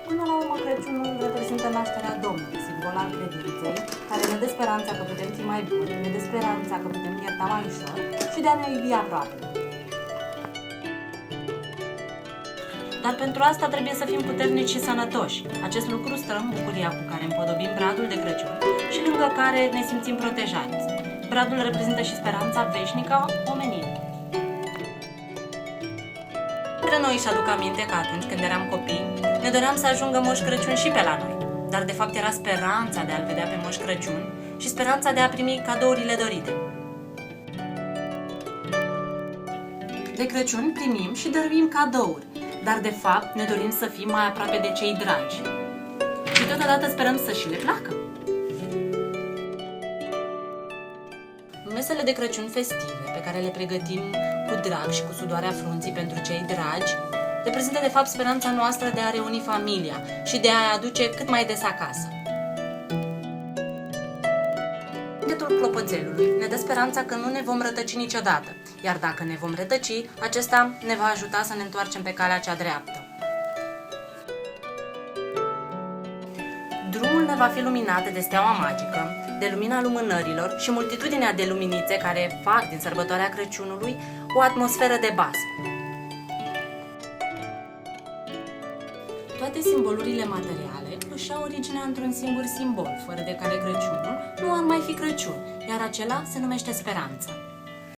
Până la urmă, Crăciunul reprezintă nașterea Domnului, simbol al credinței, care ne dă speranța că putem fi mai buni, ne dă speranța că putem ierta mai ușor și de a ne iubi aproape. Dar pentru asta trebuie să fim puternici și sănătoși. Acest lucru stă în bucuria cu care împodobim bradul de Crăciun și lângă care ne simțim protejați. Bradul reprezintă și speranța veșnică a omenirii. Între noi își aduc aminte că atunci când eram copii, ne doream să ajungă Moș Crăciun și pe la noi. Dar de fapt era speranța de a-l vedea pe Moș Crăciun și speranța de a primi cadourile dorite. De Crăciun primim și dăruim cadouri, dar de fapt ne dorim să fim mai aproape de cei dragi. Și totodată sperăm să și le placă. Mesele de Crăciun festive, pe care le pregătim cu drag și cu sudoarea frunții pentru cei dragi, reprezintă de fapt speranța noastră de a reuni familia și de a-i aduce cât mai des acasă. Gâtul clopoțelului ne dă speranța că nu ne vom rătăci niciodată, iar dacă ne vom rătăci, acesta ne va ajuta să ne întoarcem pe calea cea dreaptă. Drumul ne va fi luminat de steaua magică, de lumina lumânărilor și multitudinea de luminițe care fac din sărbătoarea Crăciunului o atmosferă de basm. Toate simbolurile materiale își au originea într-un singur simbol, fără de care Crăciunul nu ar mai fi Crăciun, iar acela se numește speranță.